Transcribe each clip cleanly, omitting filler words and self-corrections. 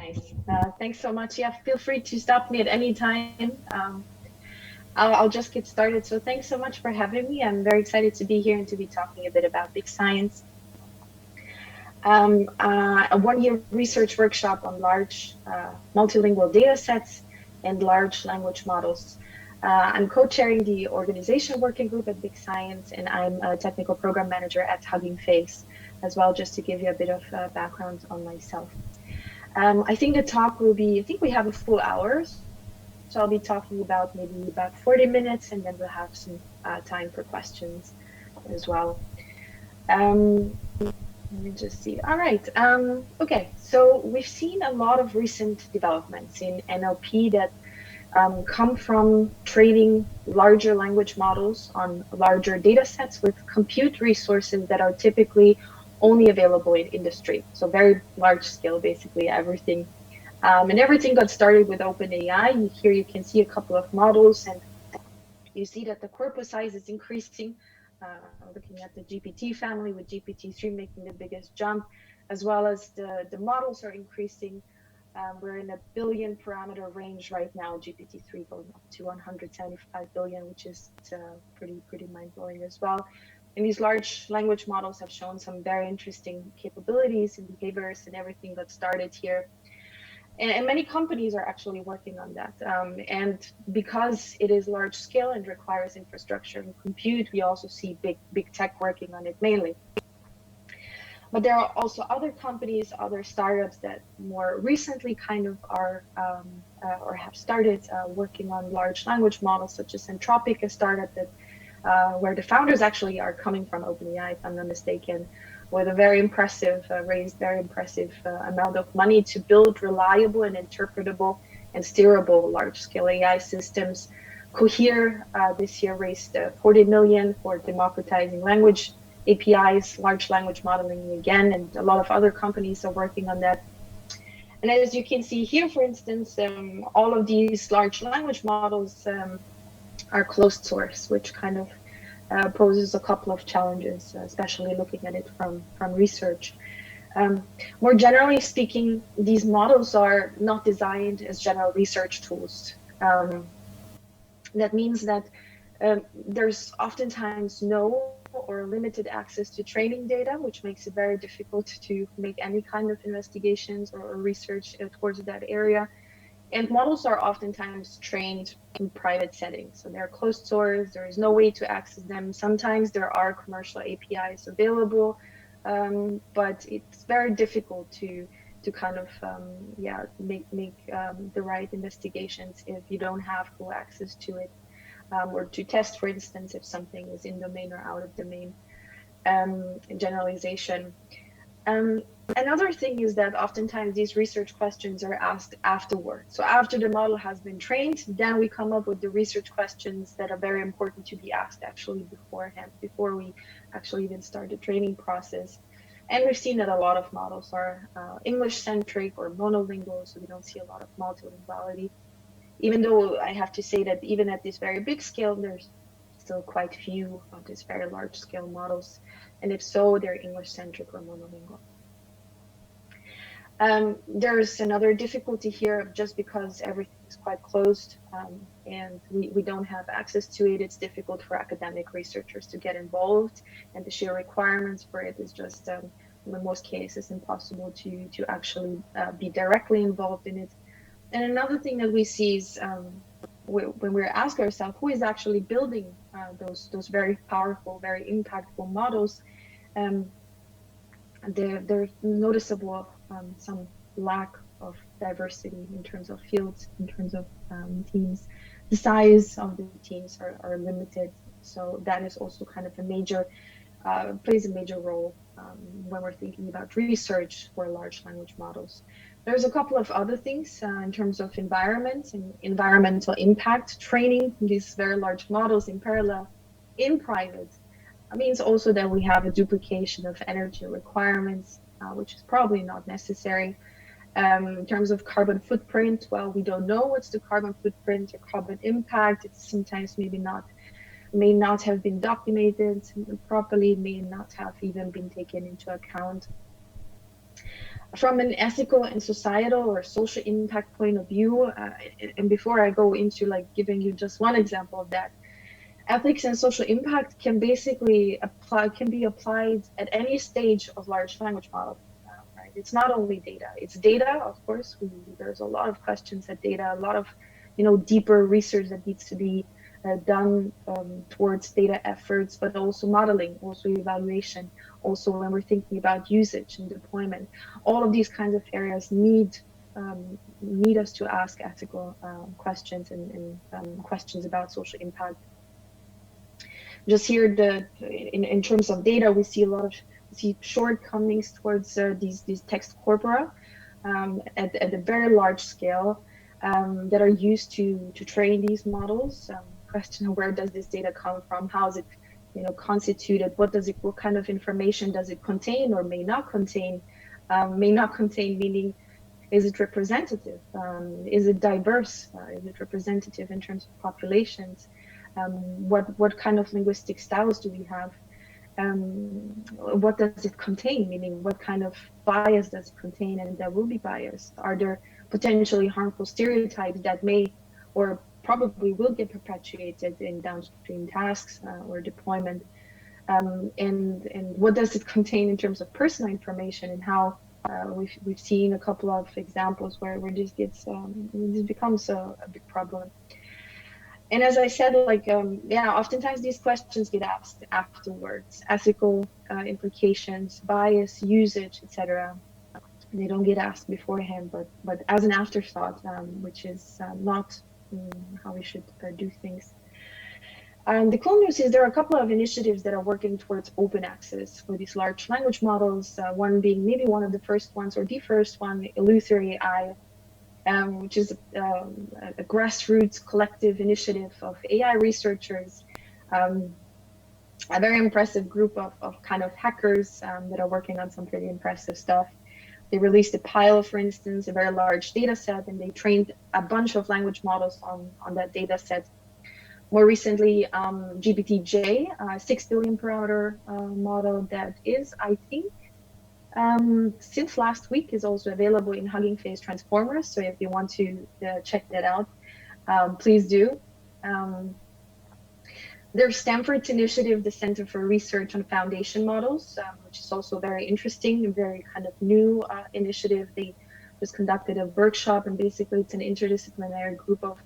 Nice. Thanks so much. Yeah, feel free to stop me at any time. I'll just get started. So thanks so much for having me. I'm very excited to be here and to be talking a bit about BigScience. A one-year research workshop on large multilingual data sets and large language models. I'm co-chairing the organization working group at BigScience, and I'm a technical program manager at Hugging Face as well, just to give you a bit of background on myself. I think the talk will be, I think we have a full hour, so I'll be talking about maybe about 40 minutes, and then we'll have some time for questions as well. Let me just see. All right. Okay, so we've seen a lot of recent developments in NLP that come from training larger language models on larger data sets with compute resources that are typically only available in industry. So very large scale, basically everything. And everything got started with OpenAI. Here you can see a couple of models, and you see that the corpus size is increasing. Looking at the GPT family, with GPT-3 making the biggest jump, as well as the models are increasing. We're in a billion parameter range right now, GPT-3 going up to 175 billion, which is pretty mind-blowing as well. And these large language models have shown some very interesting capabilities and behaviors, and everything got started here. And many companies are actually working on that. And because it is large scale and requires infrastructure and compute, we also see big tech working on it mainly. But there are also other companies, other startups that more recently kind of are or have started working on large language models, such as Anthropic, a startup that where the founders actually are coming from OpenAI, if I'm not mistaken, with a very impressive, raised very impressive amount of money to build reliable and interpretable and steerable large-scale AI systems. Cohere this year raised 40 million for democratizing language APIs, large language modeling again, and a lot of other companies are working on that. And as you can see here, for instance, all of these large language models are closed source, which kind of poses a couple of challenges, especially looking at it from research. More generally speaking, these models are not designed as general research tools. That means that there's oftentimes no or limited access to training data, which makes it very difficult to make any kind of investigations or research towards that area. And models are oftentimes trained in private settings. So they're closed source, there is no way to access them. Sometimes there are commercial APIs available, but it's very difficult to kind of make the right investigations if you don't have full access to it, or to test, for instance, if something is in domain or out of domain. Generalization. Another thing is that oftentimes these research questions are asked afterwards. So after the model has been trained, then we come up with the research questions that are very important to be asked actually beforehand, before we actually even start the training process. And we've seen that a lot of models are English-centric or monolingual, so we don't see a lot of multilinguality. Even though I have to say that even at this very big scale, there's still quite few of these very large scale models. And if so, they're English-centric or monolingual. There's another difficulty here, just because everything is quite closed and we don't have access to it. It's difficult for academic researchers to get involved, and the sheer requirements for it is just, in most cases, impossible to actually be directly involved in it. And another thing that we see is when we ask ourselves who is actually building those very powerful, very impactful models, there's noticeable some lack of diversity in terms of fields, in terms of teams. The size of the teams are limited, so that is also kind of a major, plays a major role when we're thinking about research for large language models. There's a couple of other things in terms of environment and environmental impact. Training these very large models in parallel in private means also that we have a duplication of energy requirements, which is probably not necessary. In terms of carbon footprint, well, we don't know what's the carbon footprint or carbon impact. It's sometimes may not have been documented properly, may not have even been taken into account. From an ethical and societal or social impact point of view, and before I go into like giving you just one example of that, ethics and social impact can be applied at any stage of large language model. Right? It's not only data. It's data, of course. There's a lot of questions at data, a lot of deeper research that needs to be done towards data efforts, but also modeling, also evaluation, also when we're thinking about usage and deployment. All of these kinds of areas need us to ask ethical questions and questions about social impact. Just here, in terms of data, we see shortcomings towards these text corpora at a very large scale that are used to train these models. Question: where does this data come from? How is it constituted? What kind of information does it contain or may not contain? May not contain meaning, is it representative? Is it diverse? Is it representative in terms of populations? What kind of linguistic styles do we have? What does it contain? Meaning, what kind of bias does it contain? And there will be bias. Are there potentially harmful stereotypes that may or probably will get perpetuated in downstream tasks or deployment? And what does it contain in terms of personal information, and how we've seen a couple of examples where this becomes a big problem. And as I said, oftentimes these questions get asked afterwards: ethical implications, bias, usage, etc. They don't get asked beforehand, but as an afterthought, which is not how we should do things. The cool news is there are a couple of initiatives that are working towards open access for these large language models. One being maybe one of the first ones, or the first one, ILIC AI, which is a grassroots collective initiative of AI researchers, a very impressive group of kind of hackers that are working on some pretty impressive stuff. They released a pile, for instance, a very large data set, and they trained a bunch of language models on that data set. More recently, GPT-J, 6 billion parameter model that is, I think, since last week is also available in Hugging Face Transformers. So if you want to check that out, please do. There's Stanford's initiative, the Center for Research on Foundation Models, which is also very interesting, a very kind of new initiative. They just conducted a workshop, and basically it's an interdisciplinary group of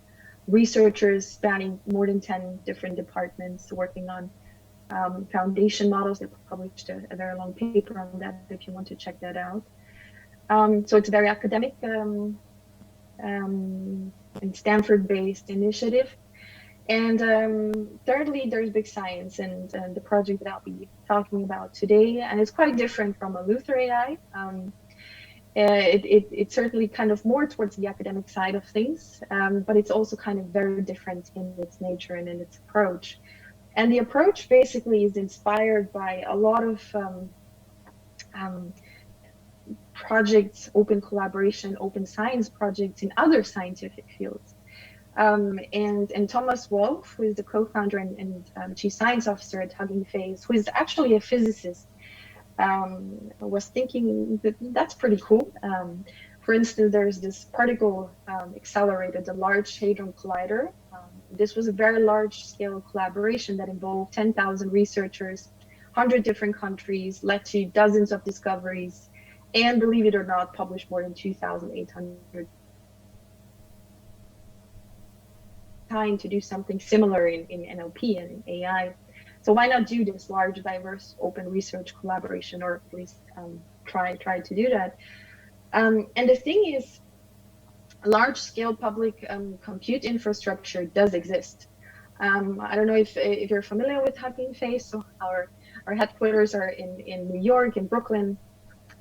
researchers spanning more than 10 different departments working on foundation models. They published a very long paper on that if you want to check that out. So it's a very academic and Stanford-based initiative. And thirdly, there's BigScience and the project that I'll be talking about today. And it's quite different from ILIC AI. It's certainly kind of more towards the academic side of things, but it's also kind of very different in its nature and in its approach. And the approach basically is inspired by a lot of projects, open collaboration, open science projects in other scientific fields. And Thomas Wolff, who is the co-founder and chief science officer at Hugging Face, who is actually a physicist, was thinking that's pretty cool. For instance, there's this particle accelerator, the Large Hadron Collider. This was a very large-scale collaboration that involved 10,000 researchers, 100 different countries, led to dozens of discoveries, and believe it or not, published more than 2,800. Time to do something similar in NLP and in AI. So why not do this large, diverse, open research collaboration, or at least try to do that? And the thing is, large-scale public compute infrastructure does exist. I don't know if you're familiar with Hugging Face. So our headquarters are in New York, in Brooklyn,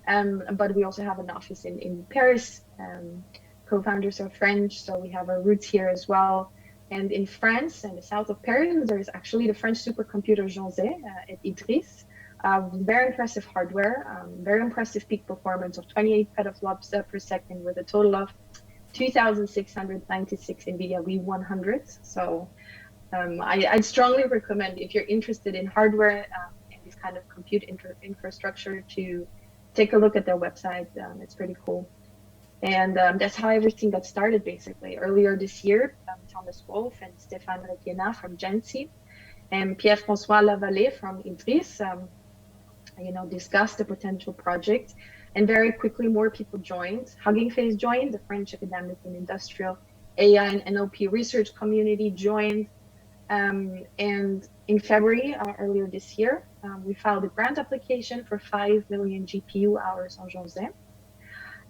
but we also have an office in Paris. Co-founders are French, so we have our roots here as well. And in France, in the south of Paris, there is actually the French supercomputer Jean Zay at Idris. Very impressive hardware, very impressive peak performance of 28 petaflops per second with a total of 2,696 NVIDIA V100s. So I'd strongly recommend, if you're interested in hardware and this kind of compute infrastructure, to take a look at their website. It's pretty cool. And that's how everything got started, basically. Earlier this year, Thomas Wolf and Stéphane Requena from Gency and Pierre-François Lavallée from Idris, discussed the potential project. And very quickly, more people joined. Hugging Face joined, the French academic and industrial AI and NLP research community joined. And in February, earlier this year, we filed a grant application for 5 million GPU hours on Jonzé.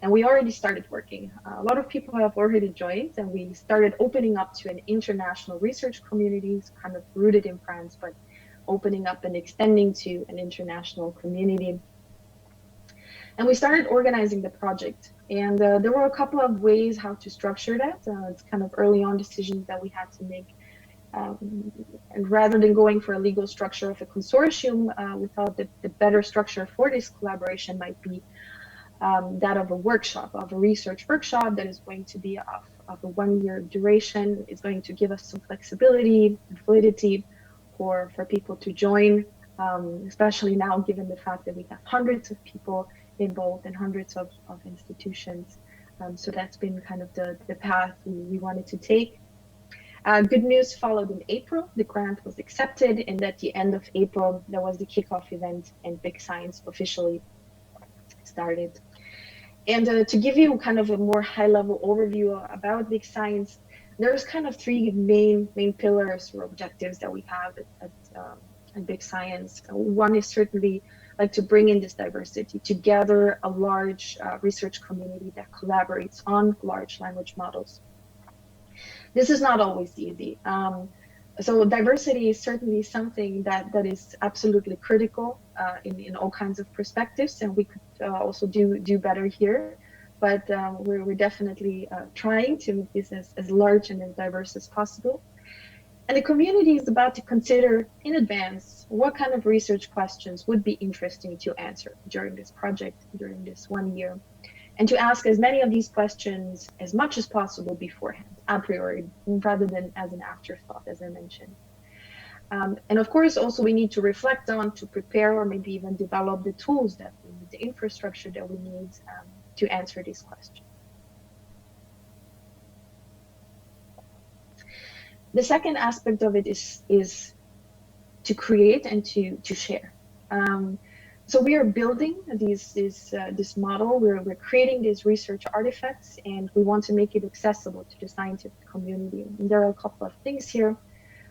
And we already started working. A lot of people have already joined, and we started opening up to an international research community, kind of rooted in France, but opening up and extending to an international community. And we started organizing the project. And there were a couple of ways how to structure that. It's kind of early on decisions that we had to make. And rather than going for a legal structure of a consortium, we thought that the better structure for this collaboration might be that of a workshop, of a research workshop that is going to be of a 1 year duration. It's going to give us some flexibility and validity for people to join, especially now given the fact that we have hundreds of people involved and hundreds of institutions. So that's been kind of the path we wanted to take. Good news followed in April. The grant was accepted, and at the end of April, there was the kickoff event and BigScience officially started. And to give you kind of a more high-level overview about BigScience, there's kind of three main pillars or objectives that we have at BigScience. One is certainly like to bring in this diversity, to gather a large research community that collaborates on large language models. This is not always easy. So diversity is certainly something that is absolutely critical in all kinds of perspectives, and we could also do better here. But we're definitely trying to make this as large and as diverse as possible. And the community is about to consider in advance what kind of research questions would be interesting to answer during this project, during this 1 year, and to ask as many of these questions as much as possible beforehand, a priori, rather than as an afterthought, as I mentioned. And of course, also we need to reflect on, to prepare, or maybe even develop the tools that we need, the infrastructure that we need to answer these questions. The second aspect of it is to create and to share. So we are building this model. We're creating these research artifacts, and we want to make it accessible to the scientific community. And there are a couple of things here.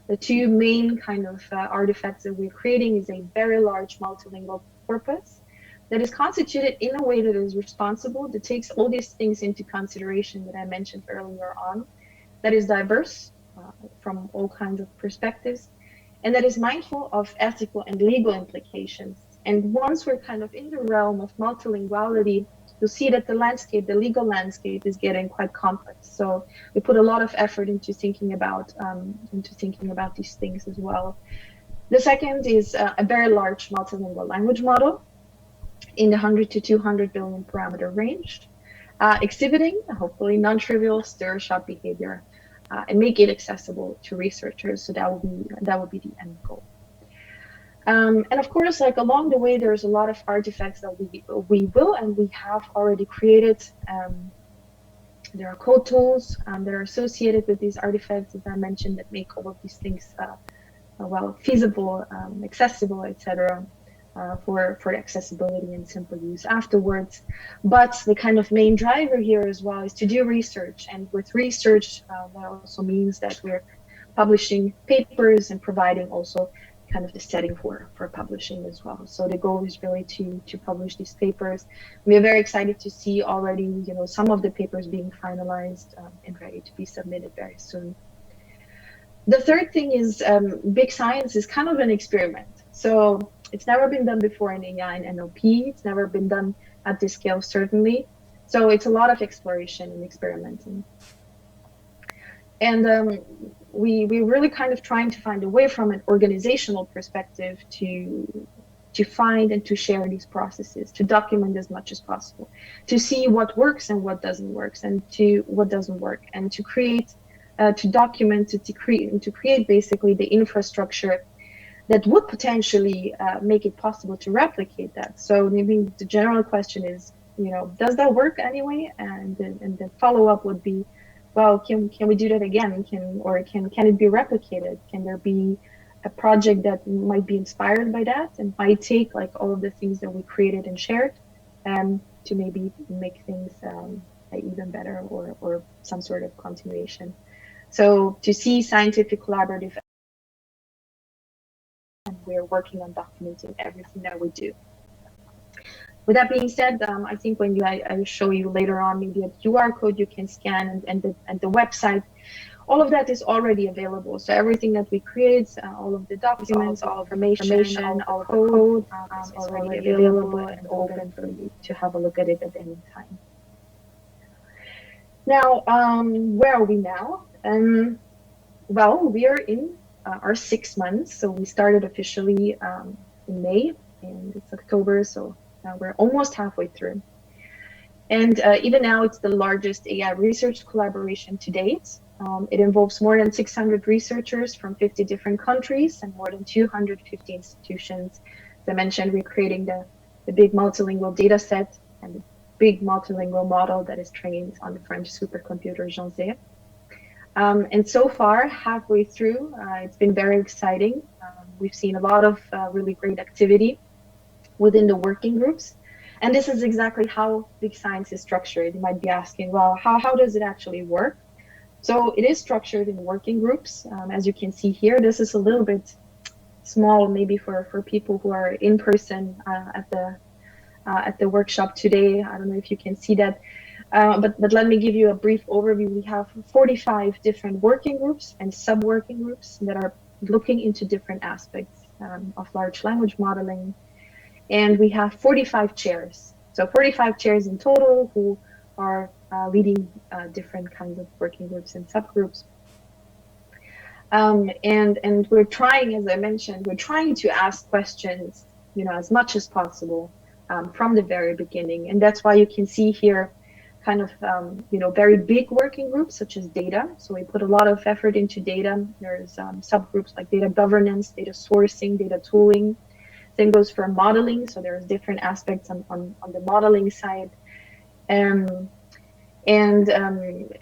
The two main kind of artifacts that we're creating is a very large multilingual corpus that is constituted in a way that is responsible, that takes all these things into consideration that I mentioned earlier on, that is diverse from all kinds of perspectives, and that is mindful of ethical and legal implications. And once we're kind of in the realm of multilinguality, you'll see that the landscape, the legal landscape, is getting quite complex. So we put a lot of effort into thinking about these things as well. The second is a very large multilingual language model in the 100 to 200 billion parameter range, exhibiting hopefully non-trivial stir-shot behavior and make it accessible to researchers. So that would be the end goal. And of course, like along the way, there's a lot of artifacts that we will and we have already created. There are code tools that are associated with these artifacts, as I mentioned, that make all of these things feasible, accessible, etc. For accessibility and simple use afterwards. But the kind of main driver here as well is to do research. And with research, that also means that we're publishing papers and providing also kind of the setting for publishing as well. So the goal is really to publish these papers. We're very excited to see already, some of the papers being finalized and ready to be submitted very soon. The third thing is BigScience is kind of an experiment. So it's never been done before in AI and NLP. It's never been done at this scale, certainly. So it's a lot of exploration and experimenting. And we're really kind of trying to find a way from an organizational perspective to find and to share these processes, to document as much as possible, to see what works and what doesn't work, and to create, to document, to create basically the infrastructure that would potentially make it possible to replicate that. So maybe the general question is, does that work anyway? And the follow-up would be, well, can we do that again? Can it be replicated? Can there be a project that might be inspired by that and might take like all of the things that we created and shared to maybe make things even better or some sort of continuation. So to see scientific collaborative, and we're working on documenting everything that we do. With that being said, I think when I show you later on maybe a QR code you can scan and the website, all of that is already available. So everything that we create, all of the documents, all of the information, all of the code is already available and open for you to have a look at it at any time. Now, where are we now? Well, we are in our 6 months. So we started officially in May, and it's October, so now we're almost halfway through. And even now, it's the largest AI research collaboration to date. It involves more than 600 researchers from 50 different countries and more than 250 institutions. As I mentioned, we're creating the big multilingual data set and the big multilingual model that is trained on the French supercomputer Jean. And so far, halfway through, it's been very exciting. We've seen a lot of really great activity within the working groups. And this is exactly how BigScience is structured. You might be asking, well, how does it actually work? So it is structured in working groups. As you can see here, this is a little bit small, maybe for people who are in person at the workshop today. I don't know if you can see that. But let me give you a brief overview. We have 45 different working groups and sub-working groups that are looking into different aspects of large language modeling. And we have 45 chairs. So 45 chairs in total who are leading different kinds of working groups and subgroups. And we're trying, as I mentioned, we're trying to ask questions, as much as possible from the very beginning. And that's why you can see here kind of, very big working groups such as data. So we put a lot of effort into data. There's subgroups like data governance, data sourcing, data tooling. Same goes for modeling. So there's different aspects on the modeling side. And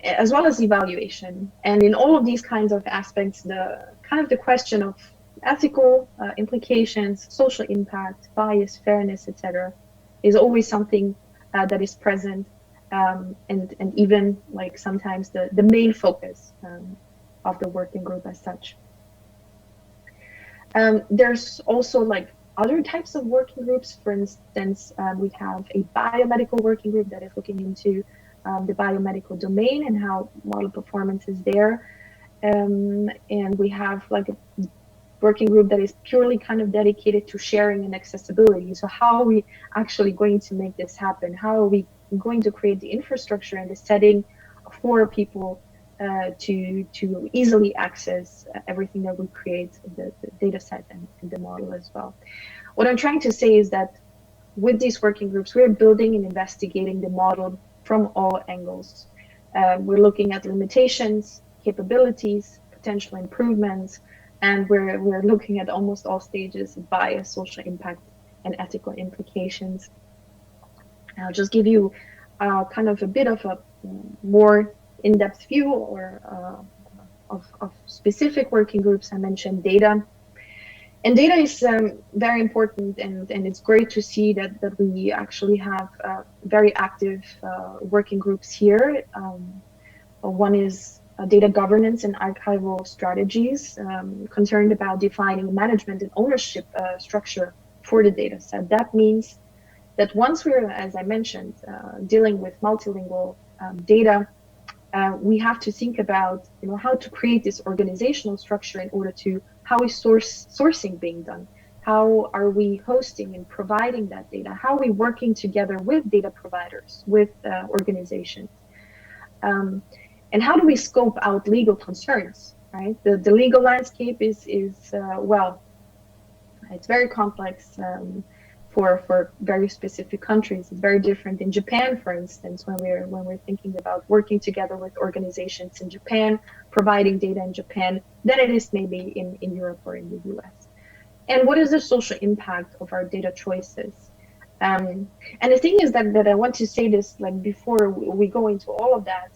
as well as evaluation. And in all of these kinds of aspects, the question of ethical implications, social impact, bias, fairness, etc., is always something that is present, and even like sometimes the main focus of the working group as such. There's also like other types of working groups. For instance, we have a biomedical working group that is looking into the biomedical domain and how model performance is there. And we have like a working group that is purely kind of dedicated to sharing and accessibility. So how are we actually going to make this happen? How are we going to create the infrastructure and the setting for people to easily access everything that we create, the data set and the model as well. What I'm trying to say is that with these working groups, we're building and investigating the model from all angles. We're looking at limitations, capabilities, potential improvements, and we're looking at almost all stages of bias, social impact, and ethical implications. I'll just give you kind of a bit of a more in-depth view of specific working groups. I mentioned data. And data is very important, and it's great to see that we actually have very active working groups here. One is data governance and archival strategies, concerned about defining management and ownership structure for the data set. That means that once we're, as I mentioned, dealing with multilingual data, we have to think about how to create this organizational structure in order to how is sourcing being done, how are we hosting and providing that data, how are we working together with data providers, with organizations, and how do we scope out legal concerns, right? The legal landscape is well, it's very complex. For very specific countries, it's very different in Japan, for instance, when we're thinking about working together with organizations in Japan, providing data in Japan, than it is maybe in Europe or in the US. And what is the social impact of our data choices? And the thing is that I want to say this, like, before we go into all of that,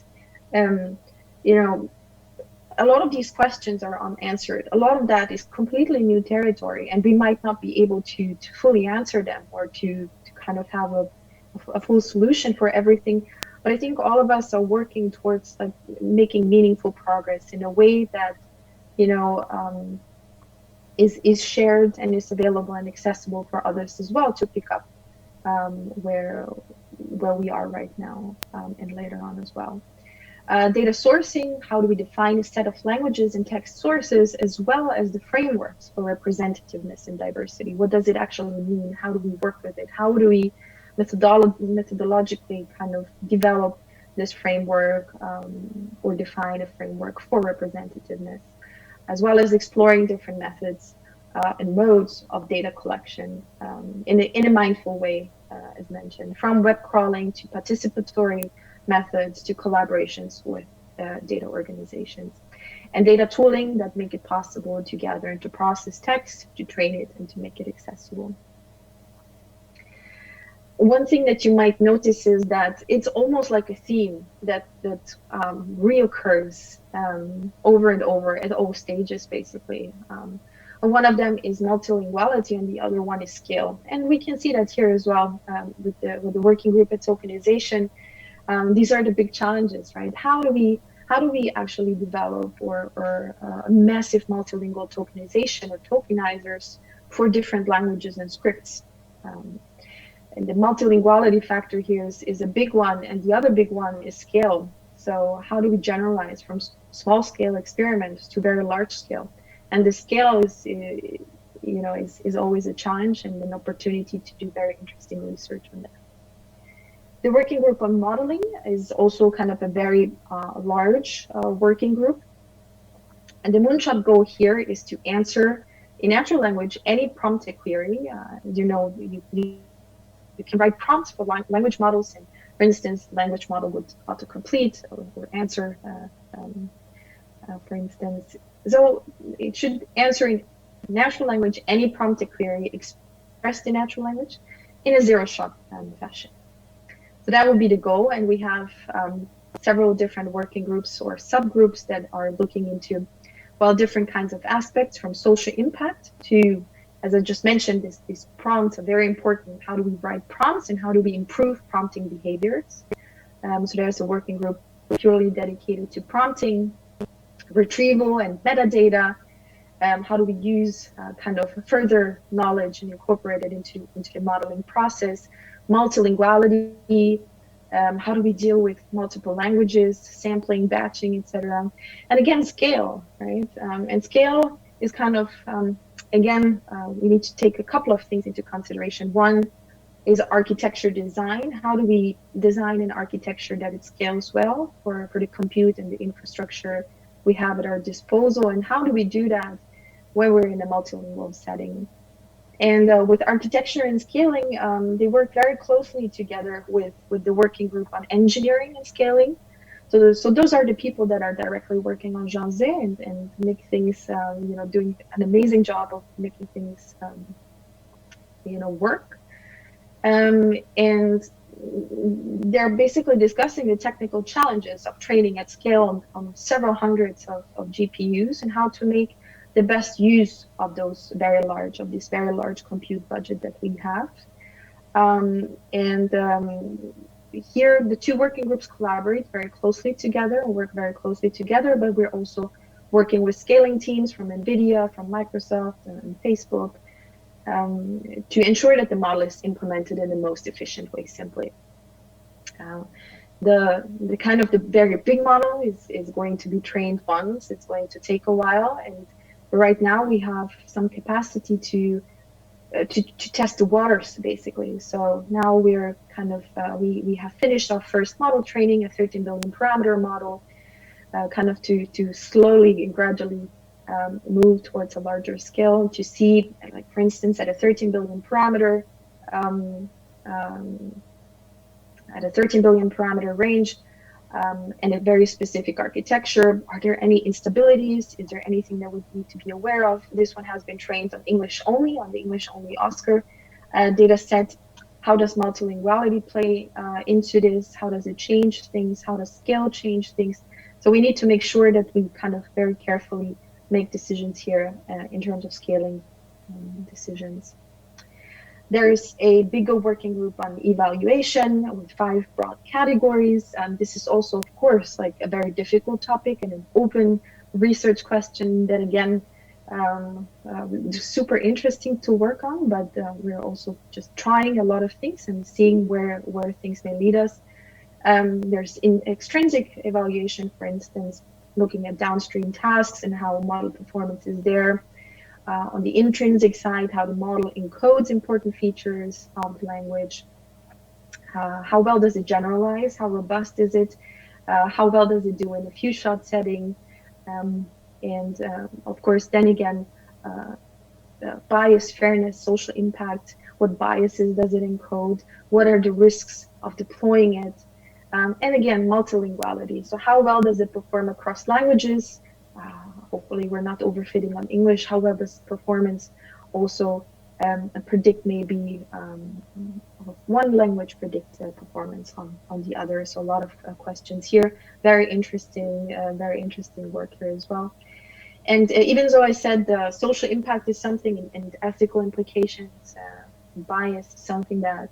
um, you know, a lot of these questions are unanswered. A lot of that is completely new territory, and we might not be able to fully answer them, or to kind of have a full solution for everything. But I think all of us are working towards, like, making meaningful progress in a way that, you know, is shared and is available and accessible for others as well to pick up, where we are right now, and later on as well. Data sourcing, how do we define a set of languages and text sources, as well as the frameworks for representativeness and diversity? What does it actually mean? How do we work with it? How do we methodologically kind of develop this framework, or define a framework for representativeness, as well as exploring different methods and modes of data collection, in a mindful way, as mentioned, from web crawling to participatory methods to collaborations with data organizations, and data tooling that make it possible to gather and to process text, to train it, and to make it accessible. One thing that you might notice is that it's almost like a theme that reoccurs, over and over at all stages, basically. And one of them is multilinguality, and the other one is scale. And we can see that here as well, with the working group at tokenization. These are the big challenges, right? How do we actually develop or a massive multilingual tokenization or tokenizers for different languages and scripts? And the multilinguality factor here is a big one, and the other big one is scale. So how do we generalize from small scale experiments to very large scale? And the scale is always a challenge and an opportunity to do very interesting research on that. The working group on modeling is also kind of a very large working group. And the moonshot goal here is to answer in natural language any prompted query. You can write prompts for language models, and for instance, the language model would autocomplete or answer, for instance. So it should answer in natural language any prompted query expressed in natural language in a zero-shot fashion. So that would be the goal, and we have several different working groups or subgroups that are looking into, well, different kinds of aspects, from social impact to, as I just mentioned, these prompts are very important. How do we write prompts, and how do we improve prompting behaviors? So there's a working group purely dedicated to prompting, retrieval, and metadata. How do we use kind of further knowledge and incorporate it into the modeling process? Multilinguality, how do we deal with multiple languages, sampling, batching, etc. And again, scale, right? And scale is kind of, again, we need to take a couple of things into consideration. One is architecture design. How do we design an architecture that it scales well for the compute and the infrastructure we have at our disposal? And how do we do that when we're in a multilingual setting? And with architecture and scaling, they work very closely together with the working group on engineering and scaling. So those are the people that are directly working on Janze and make things, doing an amazing job of making things, work. And they're basically discussing the technical challenges of training at scale on several hundreds of GPUs, and how to make the best use of this very large compute budget that we have. Here, the two working groups collaborate very closely together and work very closely together, but we're also working with scaling teams from NVIDIA, from Microsoft, and Facebook, to ensure that the model is implemented in the most efficient way, simply. The kind of the very big model is going to be trained once. It's going to take a while, and right now we have some capacity to test the waters, basically. So now we're kind of we have finished our first model training, a 13 billion parameter model, kind of to slowly and gradually move towards a larger scale, to see, like, for instance, at a 13 billion parameter range, and a very specific architecture. Are there any instabilities? Is there anything that we need to be aware of? This one has been trained on English only, on the English only Oscar data set. How does multilinguality play into this? How does it change things? How does scale change things? So we need to make sure that we kind of very carefully make decisions here in terms of scaling decisions. There's a bigger working group on evaluation with 5 broad categories. This is also, of course, like a very difficult topic and an open research question that, again, super interesting to work on, but we're also just trying a lot of things and seeing where things may lead us. There's extrinsic evaluation, for instance, looking at downstream tasks and how model performance is there. On the intrinsic side, how the model encodes important features of language. How well does it generalize? How robust is it? How well does it do in a few-shot setting? And of course, then again, bias, fairness, social impact. What biases does it encode? What are the risks of deploying it? And again, multilinguality. So how well does it perform across languages? Hopefully we're not overfitting on English. How well does performance also predict maybe one language predict performance on the other? So a lot of questions here. Very interesting work here as well. And even though I said the social impact is something and ethical implications, bias is something that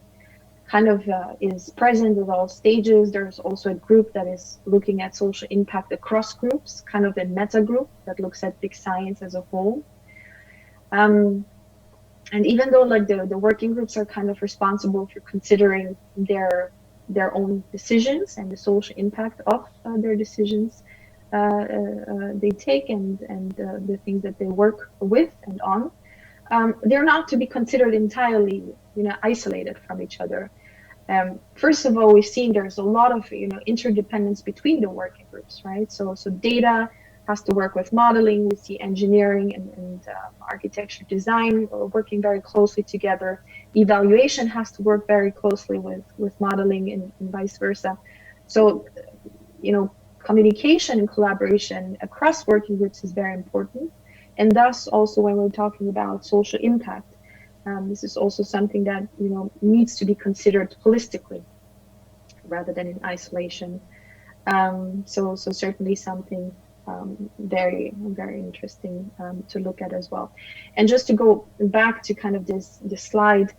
kind of is present at all stages. There's also a group that is looking at social impact across groups, kind of a meta group that looks at BigScience as a whole. And even though like the working groups are kind of responsible for considering their own decisions and the social impact of their decisions they take and the things that they work with and on, they're not to be considered entirely, isolated from each other. First of all, we've seen there's a lot of interdependence between the working groups, right? So data has to work with modeling. We see engineering and architecture design working very closely together. Evaluation has to work very closely with modeling and vice versa. So, communication and collaboration across working groups is very important. And thus also when we're talking about social impact, this is also something that needs to be considered holistically rather than in isolation. So certainly something very, very interesting to look at as well. And just to go back to kind of this slide,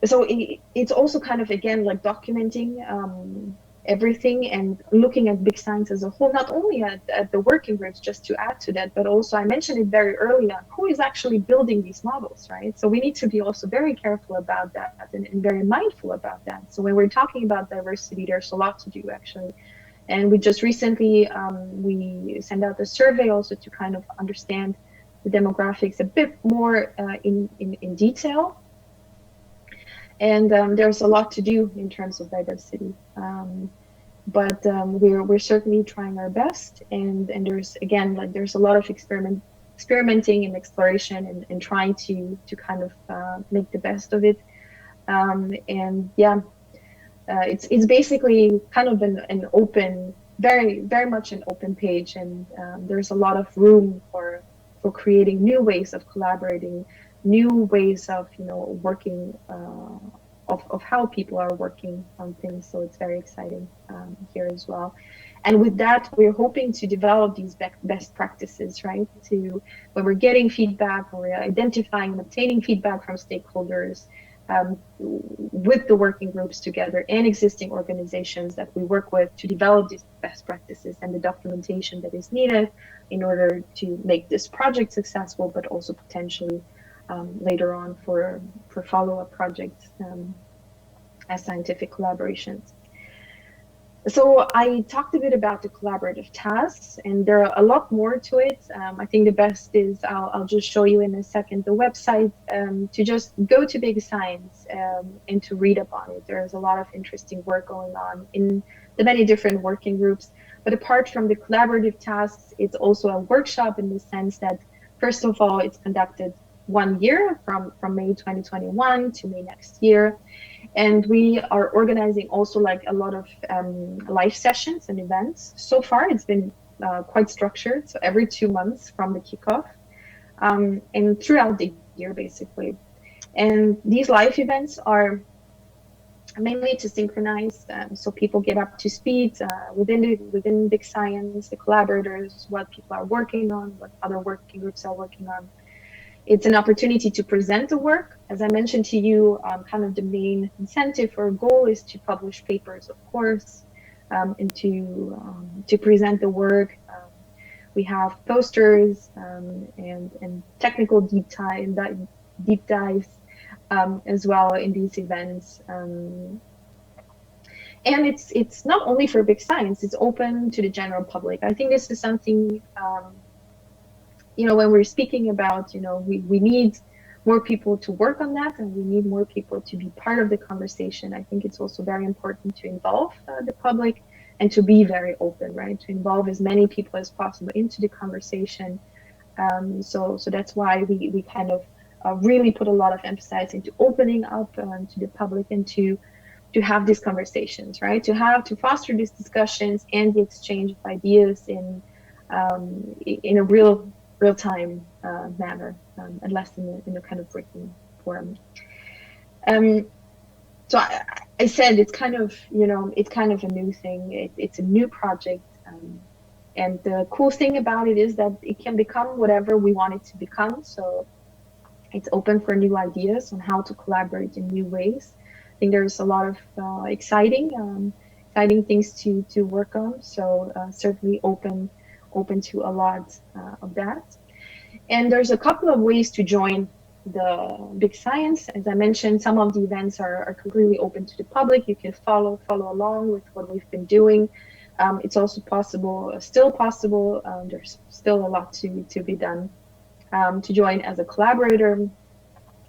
so it's also kind of again like documenting everything and looking at BigScience as a whole, not only at the working groups, just to add to that, but also I mentioned it very early on, who is actually building these models, right? So we need to be also very careful about that and very mindful about that. So when we're talking about diversity, there's a lot to do actually. And we just recently, we sent out a survey also to kind of understand the demographics a bit more in detail. And there's a lot to do in terms of diversity, but we're certainly trying our best. And there's again like there's a lot of experimenting and exploration and trying to kind of make the best of it. And yeah, it's basically kind of an open, very much an open page, and there's a lot of room for creating new ways of collaborating, new ways of working, of how people are working on things. So it's very exciting here as well. And with that, we're hoping to develop these best practices, right? To when we're getting feedback, or we're identifying and obtaining feedback from stakeholders, with the working groups together and existing organizations that we work with to develop these best practices and the documentation that is needed in order to make this project successful, but also potentially later on for follow-up projects as scientific collaborations. So I talked a bit about the collaborative tasks, and there are a lot more to it. I think the best is I'll just show you in a second the website, to just go to BigScience and to read up on it. There's a lot of interesting work going on in the many different working groups. But apart from the collaborative tasks, it's also a workshop in the sense that, first of all, it's conducted 1 year from May 2021 to May next year. And we are organizing also like a lot of live sessions and events. So far, it's been quite structured. So every 2 months from the kickoff, and throughout the year, basically. And these live events are mainly to synchronize, so people get up to speed within BigScience, the collaborators, what people are working on, what other working groups are working on. It's an opportunity to present the work. As I mentioned to you, kind of the main incentive or goal is to publish papers, of course, and to present the work. We have posters, and technical deep dives, as well in these events. And it's not only for BigScience; it's open to the general public. I think this is something, when we're speaking about, we need more people to work on that, and we need more people to be part of the conversation. I think it's also very important to involve the public and to be very open, right? To involve as many people as possible into the conversation. So that's why we kind of really put a lot of emphasis into opening up to the public and to have these conversations, right? To foster these discussions and the exchange of ideas in a real time manner, and less in a kind of written form. Um, so I said it's kind of a new thing. It's a new project, and the cool thing about it is that it can become whatever we want it to become. So it's open for new ideas on how to collaborate in new ways. I think there's a lot of exciting things to work on. So certainly open to a lot of that. And there's a couple of ways to join the BigScience. As I mentioned, some of the events are completely open to the public. You can follow along with what we've been doing. It's also still possible. There's still a lot to be done. To join as a collaborator,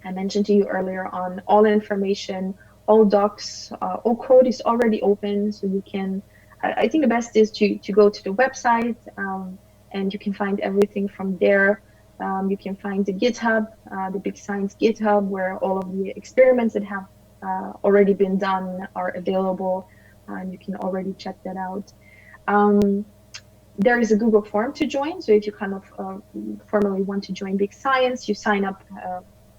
I mentioned to you earlier on, all information, all docs, all code is already open. So you can, I think the best is to go to the website, and you can find everything from there. You can find the GitHub, the BigScience GitHub, where all of the experiments that have already been done are available, and you can already check that out. There is a Google form to join. So if you kind of formally want to join BigScience, you sign up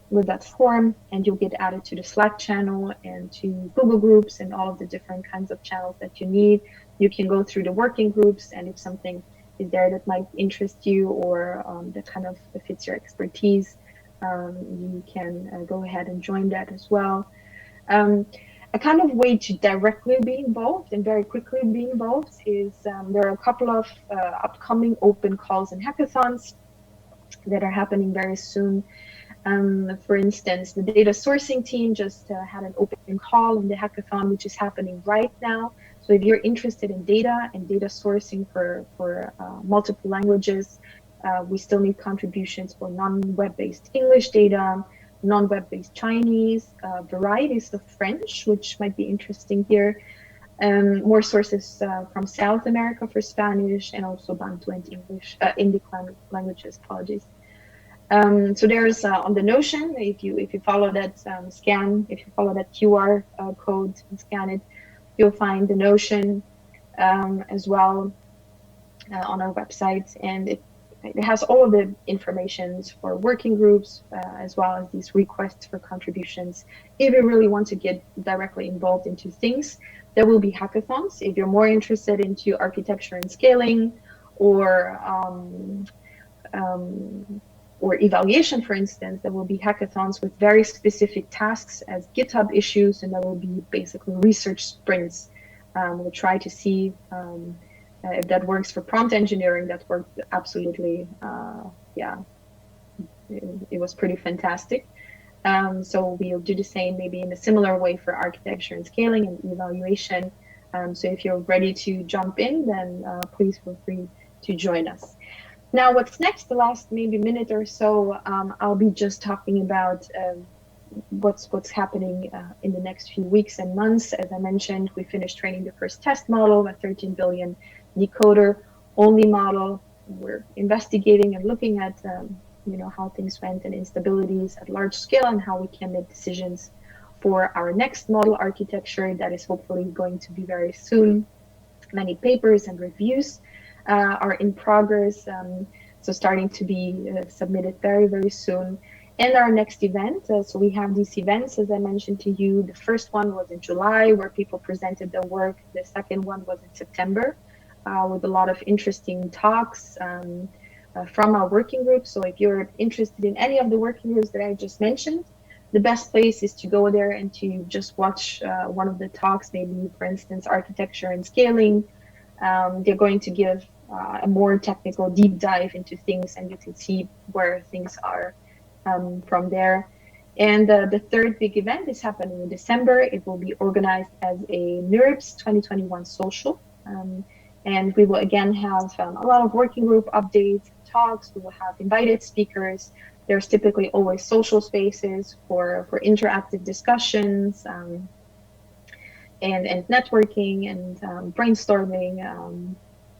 with that form, and you'll get added to the Slack channel and to Google groups and all of the different kinds of channels that you need. You can go through the working groups, and if something is there that might interest you, or that kind of fits your expertise, you can go ahead and join that as well. A kind of way to directly be involved and very quickly be involved is there are a couple of upcoming open calls and hackathons that are happening very soon. For instance, the data sourcing team just had an open call in the hackathon, which is happening right now. So if you're interested in data and data sourcing for multiple languages, we still need contributions for non-web-based English data, non-web-based Chinese, varieties of French, which might be interesting here. More sources from South America for Spanish, and also Bantu and English, Indic languages, apologies. So there's on the Notion, if you follow that if you follow that QR code and scan it, you'll find the Notion as well on our website, and it has all of the informations for working groups, as well as these requests for contributions. If you really want to get directly involved into things, there will be hackathons. If you're more interested into architecture and scaling, or evaluation, for instance, there will be hackathons with very specific tasks as GitHub issues, and there will be basically research sprints. We'll try to see if that works for prompt engineering. That worked absolutely, it was pretty fantastic. So we'll do the same, maybe in a similar way, for architecture and scaling and evaluation. So if you're ready to jump in, then please feel free to join us. Now, what's next? The last maybe minute or so, I'll be just talking about what's happening in the next few weeks and months. As I mentioned, we finished training the first test model, a 13 billion decoder only model. We're investigating and looking at how things went and instabilities at large scale, and how we can make decisions for our next model architecture that is hopefully going to be very soon. Many papers and reviews are in progress, so starting to be submitted very, very soon. And our next event, so we have these events, as I mentioned to you. The first one was in July, where people presented their work. The second one was in September, with a lot of interesting talks from our working group. So if you're interested in any of the working groups that I just mentioned, the best place is to go there and to just watch one of the talks, maybe, for instance, architecture and scaling. They're going to give a more technical deep dive into things, and you can see where things are from there. And the third big event is happening in December. It will be organized as a NeurIPS 2021 social. And we will again have a lot of working group updates and talks. We will have invited speakers. There's typically always social spaces for interactive discussions and networking and brainstorming,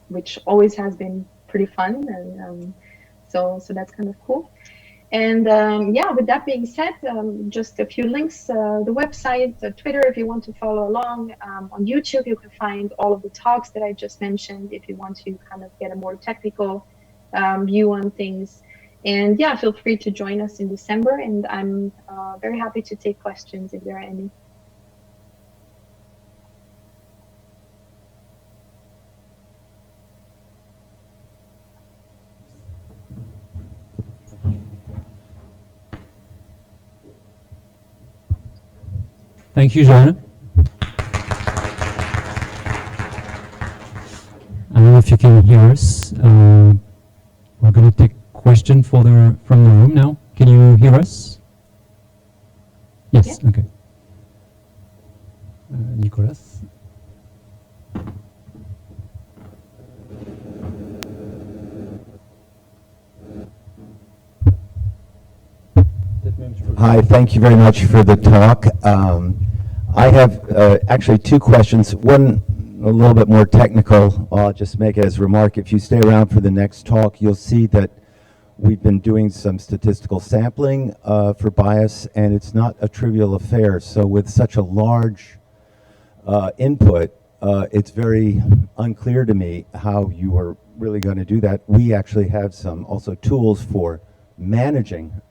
which always has been pretty fun. And so that's kind of cool. And yeah, with that being said, just a few links, the website, Twitter, if you want to follow along. On YouTube, you can find all of the talks that I just mentioned if you want to kind of get a more technical view on things. And yeah, feel free to join us in December, and I'm very happy to take questions if there are any. Thank you, Joanna. I don't know if you can hear us. We're going to take question from the room now. Can you hear us? Yes. Yeah. Okay. Nicolas. Hi, thank you very much for the talk. I have actually two questions. One a little bit more technical. I'll just make it as a remark. If you stay around for the next talk, you'll see that we've been doing some statistical sampling for bias, and it's not a trivial affair. So with such a large input, it's very unclear to me how you are really going to do that. We actually have some also tools for managing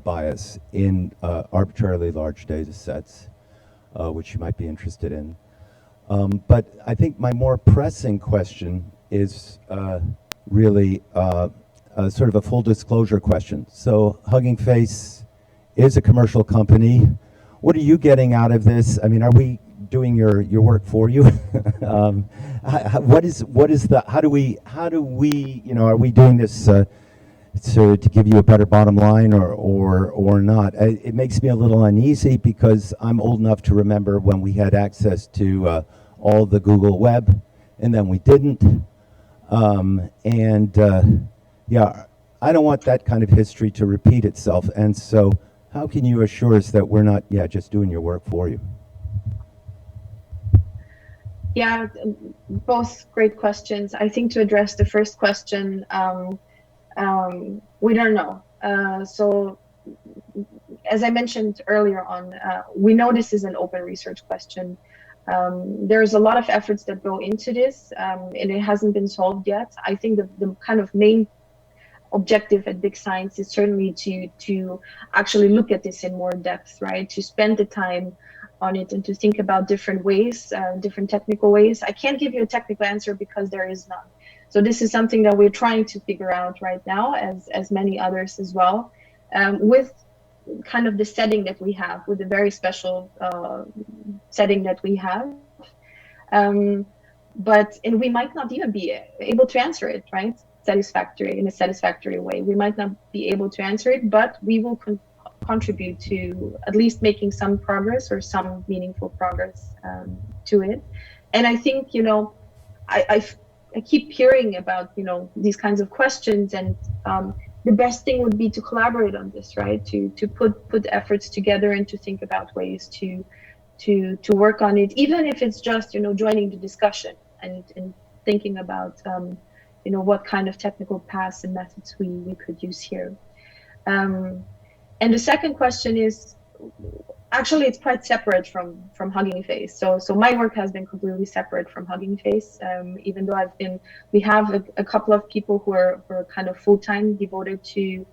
bias in arbitrarily large data sets, which you might be interested in. But I think my more pressing question is really sort of a full disclosure question. So Hugging Face is a commercial company. What are you getting out of this? I mean, are we doing your work for you? What is the, how do we, you know, are we doing this to give you a better bottom line or not? It makes me a little uneasy because I'm old enough to remember when we had access to all the Google web and then we didn't. Yeah, I don't want that kind of history to repeat itself. And so how can you assure us that we're not, just doing your work for you? Yeah, both great questions. I think to address the first question, we don't know. So as I mentioned earlier on, we know this is an open research question. There's a lot of efforts that go into this, and it hasn't been solved yet. I think the kind of main objective at BigScience is certainly to actually look at this in more depth, right? To spend the time on it and to think about different ways, different technical ways. I can't give you a technical answer because there is none. So this is something that we're trying to figure out right now, as many others as well, with kind of the setting that we have, with the very special setting that we have. And we might not even be able to answer it, right? In a satisfactory way. We might not be able to answer it, but we will contribute to at least making some progress or some meaningful progress to it. And I think, you know, I keep hearing about, you know, these kinds of questions, and the best thing would be to collaborate on this, right? To put efforts together and to think about ways to work on it, even if it's just, you know, joining the discussion and thinking about you know, what kind of technical paths and methods we could use here. And the second question is, Actually, it's quite separate from Hugging Face. So my work has been completely separate from Hugging Face. Even though we have a couple of people who are kind of full time devoted to,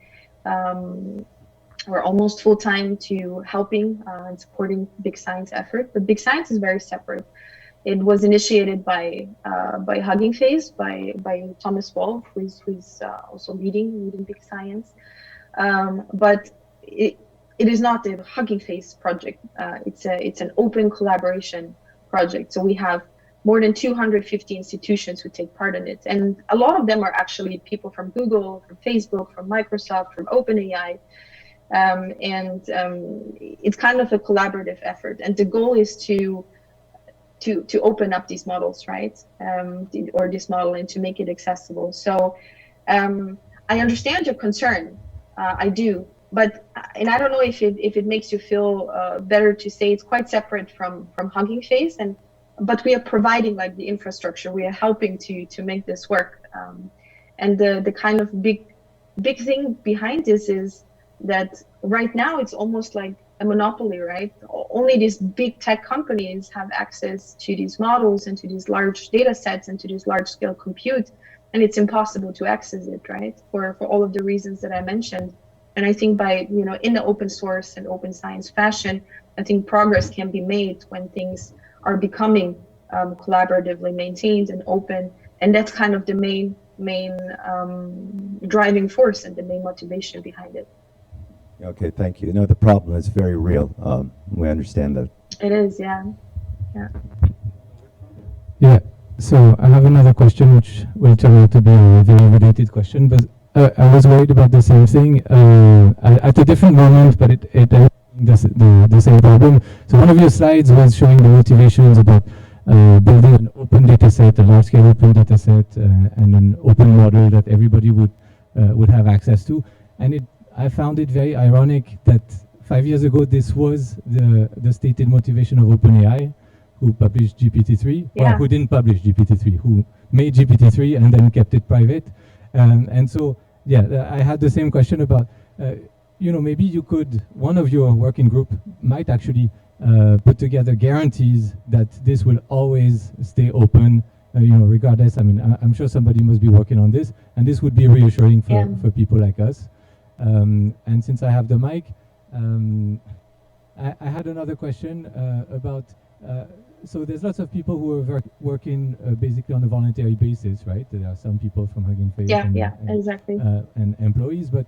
or almost full time to helping and supporting BigScience effort. But BigScience is very separate. It was initiated by Hugging Face by Thomas Wolf, who's also leading BigScience. But it is not a Hugging Face project. It's an open collaboration project. So we have more than 250 institutions who take part in it, and a lot of them are actually people from Google, from Facebook, from Microsoft, from OpenAI, it's kind of a collaborative effort. And the goal is to open up these models, right? Or this model, and to make it accessible. So I understand your concern. I do, but and I don't know if it makes you feel better to say it's quite separate from Hugging Face, but we are providing like the infrastructure. We are helping to make this work. And the kind of big thing behind this is that right now it's almost like a monopoly, right? Only these big tech companies have access to these models and to these large data sets and to this large scale compute, and it's impossible to access it, right? For all of the reasons that I mentioned. And I think by, in the open source and open science fashion, I think progress can be made when things are becoming collaboratively maintained and open. And that's kind of the main driving force and the main motivation behind it. Okay, thank you. No, the problem is very real. We understand that. It is, yeah. Yeah. So I have another question, which will turn out to be a very related question, but I was worried about the same thing at a different moment, but it the same problem. So one of your slides was showing the motivations about building an open data set, a large-scale open data set, and an open model that everybody would have access to. And I found it very ironic that 5 years ago this was the stated motivation of OpenAI, who published GPT-3, Yeah. well, who didn't publish GPT-3, who made GPT-3 and then kept it private. And so, yeah, I had the same question about, maybe you could, one of your working group might actually put together guarantees that this will always stay open, regardless. I mean, I'm sure somebody must be working on this, and this would be reassuring for people like us. And since I have the mic, I had another question about, so there's lots of people who are working basically on a voluntary basis, right? There are some people from Hugging Face Exactly. And employees, but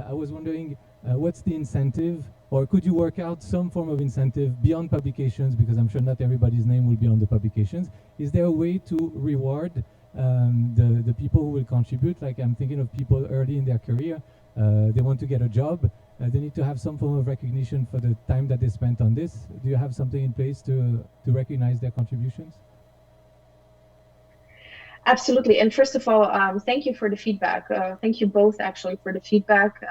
I was wondering, what's the incentive, or could you work out some form of incentive beyond publications, because I'm sure not everybody's name will be on the publications. Is there a way to reward the people who will contribute? Like, I'm thinking of people early in their career, they want to get a job, they need to have some form of recognition for the time that they spent on this. Do you have something in place to recognize their contributions? Absolutely. And first of all, thank you for the feedback. Thank you both actually for the feedback.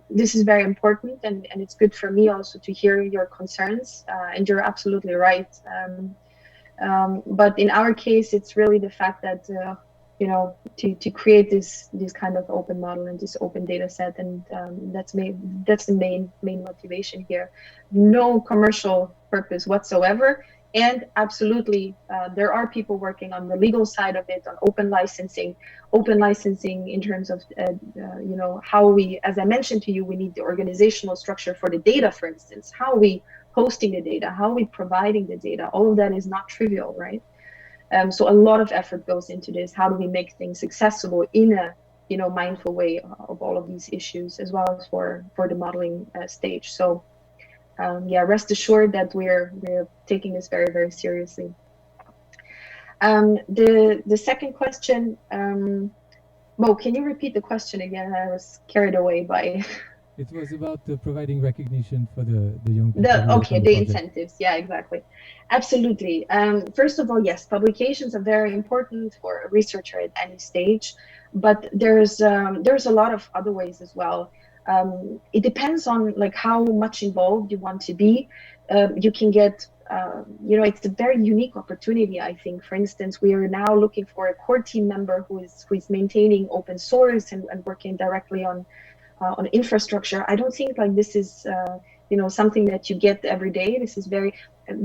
This is very important, and it's good for me also to hear your concerns, and you're absolutely right. But in our case, it's really the fact that, to create this kind of open model and this open data set, and that's the main motivation here. No commercial purpose whatsoever. And absolutely, there are people working on the legal side of it, on open licensing in terms of, how we, as I mentioned to you, we need the organizational structure for the data, for instance, how we hosting the data, how we providing the data. All of that is not trivial, right? So a lot of effort goes into this. How do we make things accessible in a, mindful way of all of these issues, as well as for the modeling stage. So rest assured that we're taking this very, very seriously. The second question, Mo, can you repeat the question again? I was carried away by. It was about providing recognition for the young people. The incentives. Yeah, exactly. Absolutely. First of all, yes, publications are very important for a researcher at any stage, but there's a lot of other ways as well. It depends on like how much involved you want to be. You can get, it's a very unique opportunity, I think. For instance, we are now looking for a core team member who is maintaining open source and working directly on infrastructure. I don't think like this something that you get every day. This is very,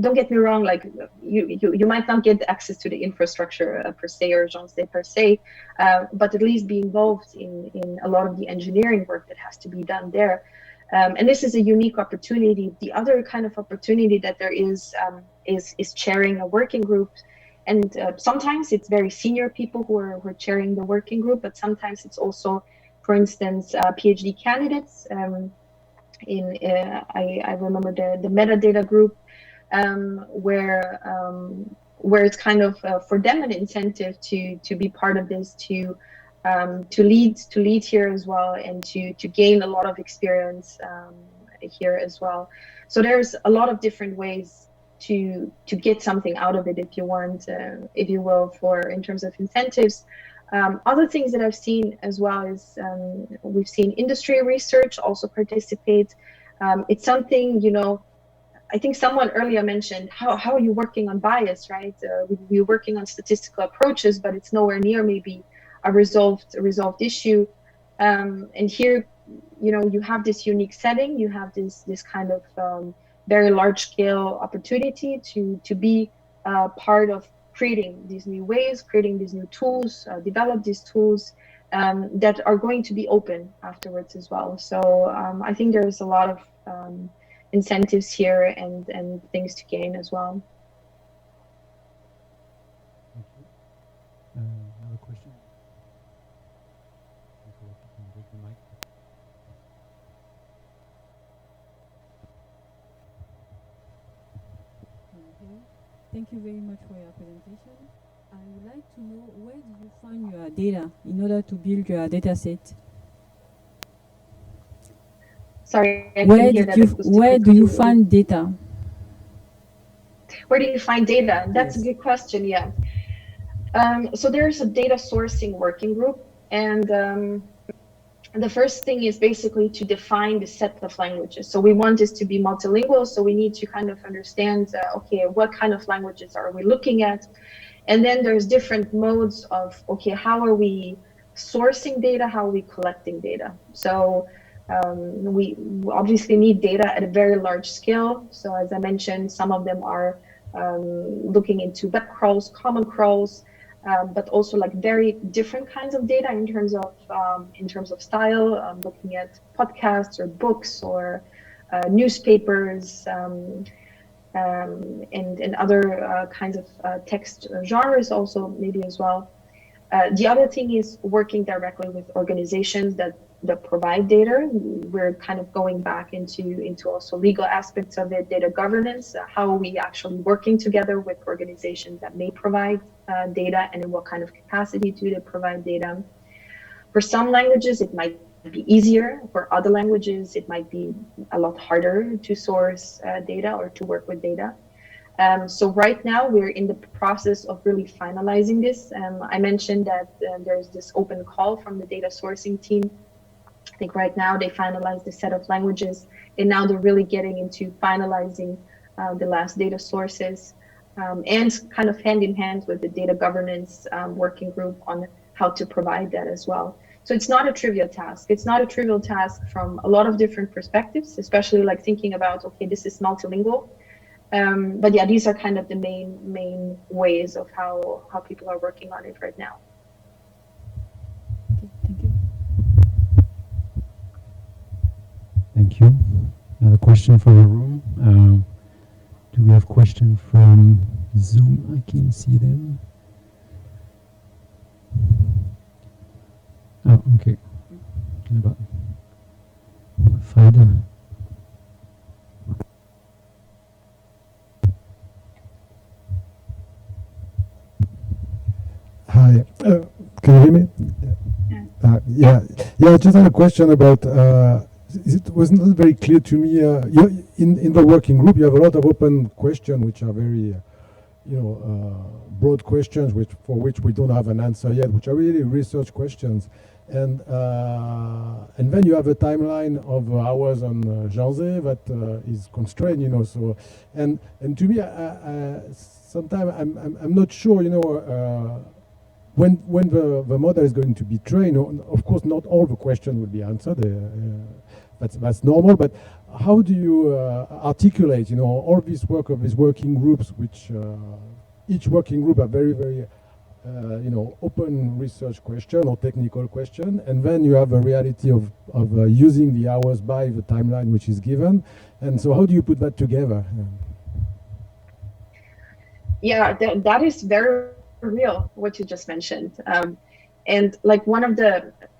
don't get me wrong, like you might not get access to the infrastructure per se or Jean per se, but at least be involved in a lot of the engineering work that has to be done there. And this is a unique opportunity. The other kind of opportunity that there is chairing a working group. And sometimes it's very senior people who are chairing the working group, but sometimes it's also, for instance, PhD candidates. I remember the metadata group, where it's kind of for them an incentive to be part of this, to lead here as well, and to gain a lot of experience here as well. So there's a lot of different ways to get something out of it, if you want, if you will, in terms of incentives. Other things that I've seen as well is we've seen industry research also participate. It's something, I think someone earlier mentioned, how are you working on bias, right? We're working on statistical approaches, but it's nowhere near maybe a resolved issue. And here, you have this unique setting, you have this kind of very large scale opportunity to be part of creating these new ways, creating these new tools, develop these tools that are going to be open afterwards as well. So I think there's a lot of incentives here and things to gain as well. Another question? Thank you very much for your presentation. I would like to know, where do you find your data in order to build your data set? Sorry, I couldn't hear that. Where do you find data? Where do you find data? That's a good question, yeah. So there's a data sourcing working group, and the first thing is basically to define the set of languages. So we want this to be multilingual, so we need to kind of understand, okay, what kind of languages are we looking at? And then there's different modes of, okay, how are we sourcing data, how are we collecting data? So we obviously need data at a very large scale. So as I mentioned, some of them are looking into web crawls, common crawls, but also like very different kinds of data in terms of style, looking at podcasts or books or newspapers and other kinds of text genres also maybe as well. The other thing is working directly with organizations that provide data. We're kind of going back into also legal aspects of it, data governance, how are we actually working together with organizations that may provide data, and in what kind of capacity do they provide data. For some languages, it might be easier. For other languages, it might be a lot harder to source data or to work with data. So right now we're in the process of really finalizing this. I mentioned that there's this open call from the data sourcing team. I think right now they finalized the set of languages, and now they're really getting into finalizing the last data sources, and kind of hand in hand with the data governance working group on how to provide that as well. So it's not a trivial task. It's not a trivial task from a lot of different perspectives, especially like thinking about, okay, this is multilingual. But yeah, these are kind of the main ways of how people are working on it right now. Okay, thank you. Thank you. Another question from the room. Do we have questions from Zoom? I can't see them. Oh, okay. About Friday. Hi, can you hear me? Yeah. I just had a question about, it was not very clear to me, in the working group you have a lot of open questions which are very, broad questions for which we don't have an answer yet, which are really research questions. And then you have a timeline of hours on Jersey that is constrained, so, and to me, sometimes I'm not sure, when the model is going to be trained. Of course, not all the questions will be answered. that's normal. But how do you articulate, all this work of these working groups, which each working group are very, very open research question or technical question, and then you have a reality of using the hours by the timeline which is given. And so how do you put that together? Yeah, that is very real, what you just mentioned. And like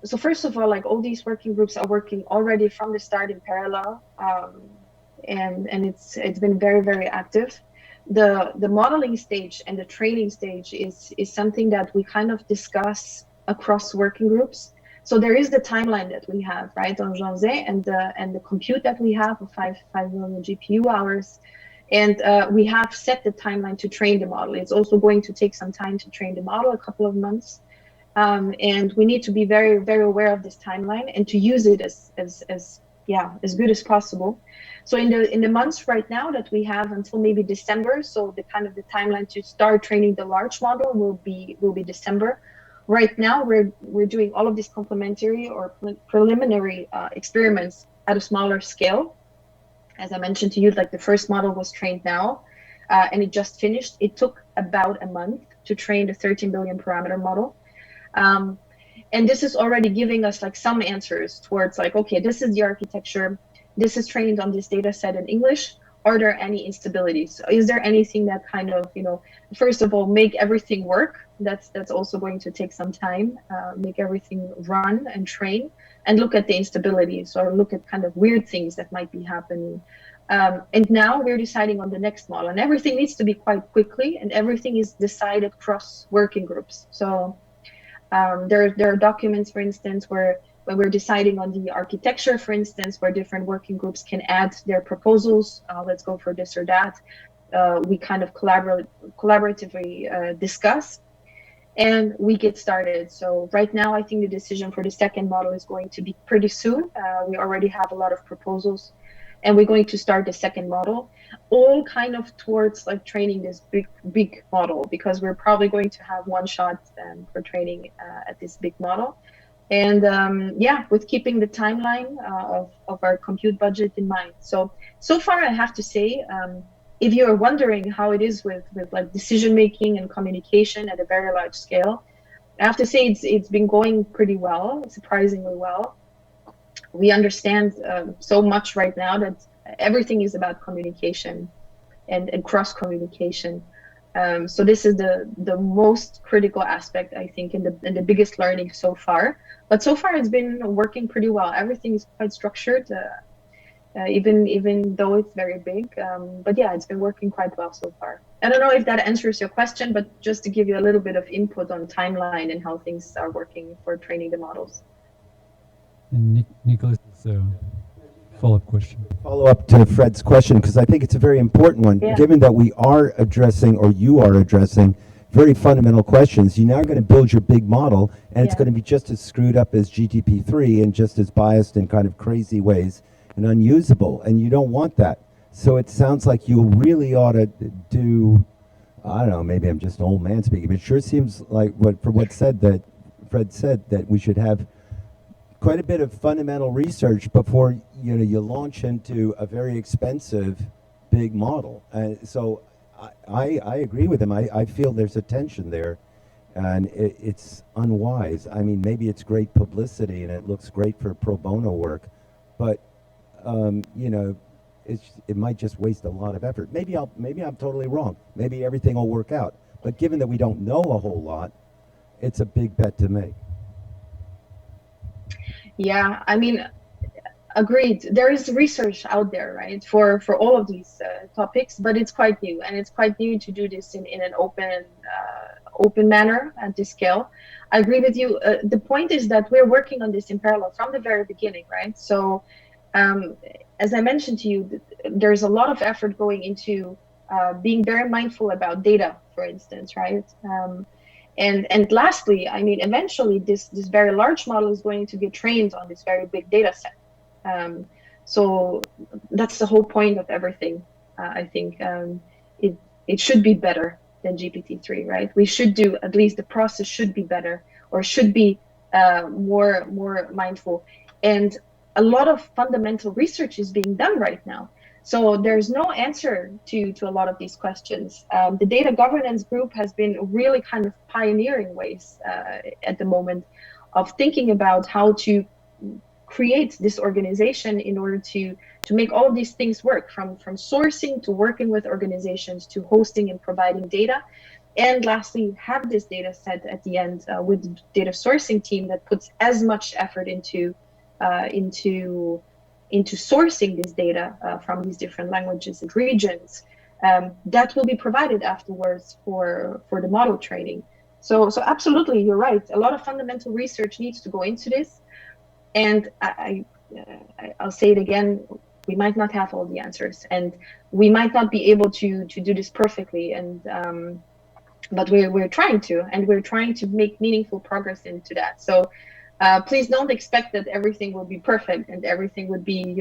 so first of all, like all these working groups are working already from the start in parallel. And it's been very, very active. The modeling stage and the training stage is something that we kind of discuss across working groups. So there is the timeline that we have, right, on Janzé, and the compute that we have of 5 million GPU hours. And we have set the timeline to train the model. It's also going to take some time to train the model, a couple of months. And we need to be very, very aware of this timeline and to use it as good as possible. So in the months right now that we have until maybe December, so the timeline to start training the large model will be December. Right now we're doing all of these complementary or preliminary experiments at a smaller scale. As I mentioned to you, like the first model was trained now, and it just finished. It took about a month to train the 13 billion parameter model. And this is already giving us like some answers towards like, okay, this is the architecture. This is trained on this data set in English. Are there any instabilities? Is there anything that kind of, first of all, make everything work? That's also going to take some time, make everything run and train, and look at the instabilities or look at kind of weird things that might be happening. And now we're deciding on the next model, and everything needs to be quite quickly, and everything is decided cross working groups. So there are documents, for instance, where when we're deciding on the architecture, for instance, where different working groups can add their proposals, let's go for this or that, we kind of collaboratively discuss, and we get started. So right now, I think the decision for the second model is going to be pretty soon. We already have a lot of proposals, and we're going to start the second model, all kind of towards like training this big model, because we're probably going to have one shot for training at this big model. And with keeping the timeline of our compute budget in mind. So far, I have to say, if you are wondering how it is with like decision making and communication at a very large scale, I have to say it's been going pretty well, surprisingly well. We understand so much right now that everything is about communication and cross communication. So this is the most critical aspect, I think, and the biggest learning so far. But so far, it's been working pretty well. Everything is quite structured, even though it's very big. But yeah, it's been working quite well so far. I don't know if that answers your question, but just to give you a little bit of input on timeline and how things are working for training the models. And Nicholas, follow-up question. Follow up to Fred's question, because I think it's a very important one. Yeah. Given that we are addressing, or you are addressing, very fundamental questions, you're now going to build your big model, and it's going to be just as screwed up as GTP3 and just as biased in kind of crazy ways and unusable, and you don't want that. So it sounds like you really ought to do, I don't know, maybe I'm just an old man speaking, but it sure seems like Fred said that we should have quite a bit of fundamental research before you launch into a very expensive big model. So I agree with him. I feel there's a tension there, and it's unwise. I mean, maybe it's great publicity and it looks great for pro bono work, but it might just waste a lot of effort. Maybe I'm totally wrong. Maybe everything will work out. But given that we don't know a whole lot, it's a big bet to make. Yeah, I mean, agreed. There is research out there, right, for all of these topics, but it's quite new, and it's quite new to do this in an open manner at this scale. I agree with you. The point is that we're working on this in parallel from the very beginning, right? So, as I mentioned to you, there's a lot of effort going into being very mindful about data, for instance, right? And lastly, I mean, eventually this very large model is going to get trained on this very big data set. So that's the whole point of everything. I think it should be better than GPT-3, right? We should do, at least the process should be better, or should be more mindful. And a lot of fundamental research is being done right now. So there's no answer to a lot of these questions. The data governance group has been really kind of pioneering ways at the moment of thinking about how to create this organization in order to make all of these things work, from sourcing to working with organizations to hosting and providing data. And lastly, have this data set at the end with the data sourcing team that puts as much effort into sourcing this data from these different languages and regions, that will be provided afterwards for the model training. So absolutely, you're right. A lot of fundamental research needs to go into this, and I'll say it again. We might not have all the answers, and we might not be able to do this perfectly, and but we're trying to, and we're trying to make meaningful progress into that. So please don't expect that everything will be perfect and everything would be,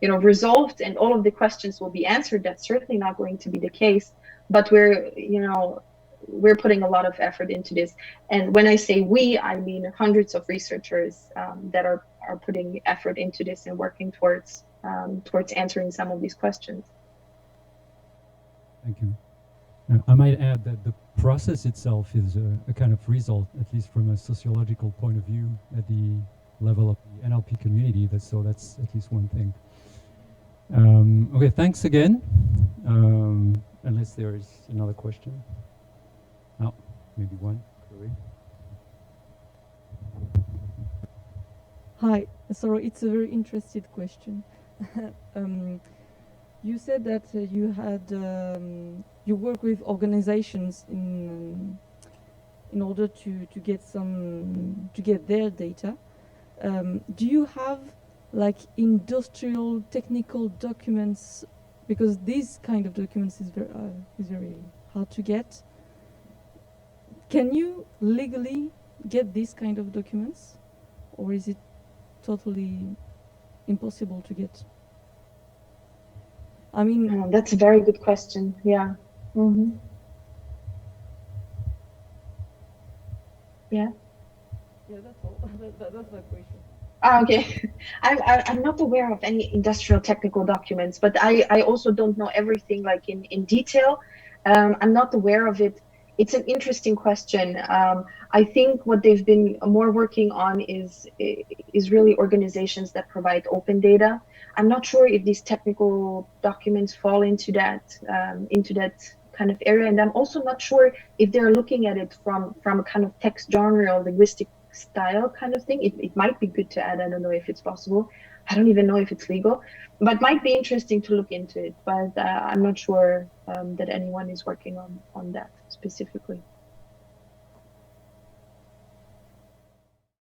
resolved and all of the questions will be answered. That's certainly not going to be the case. But we're putting a lot of effort into this. And when I say we, I mean hundreds of researchers that are putting effort into this and working towards answering some of these questions. Thank you. I might add that the process itself is a kind of result, at least from a sociological point of view, at the level of the NLP community. That's at least one thing. Okay, thanks again. Unless there is another question. Oh, maybe one. Chloe. Hi, sorry, it's a very interesting question. You said that you work with organizations in order to get their data. Do you have like industrial technical documents? Because these kind of documents is very hard to get. Can you legally get these kind of documents, or is it totally impossible to get? I mean, that's a very good question. Yeah. Mm-hmm. Yeah. Yeah, that's all. That's my question. Okay. I'm not aware of any industrial technical documents, but I also don't know everything like in detail. I'm not aware of it. It's an interesting question. I think what they've been more working on is really organizations that provide open data. I'm not sure if these technical documents fall into that kind of area, and I'm also not sure if they're looking at it from a kind of text genre or linguistic style kind of thing. It might be good to add. I don't know if it's possible. I don't even know if it's legal, but might be interesting to look into it. But I'm not sure that anyone is working on that specifically.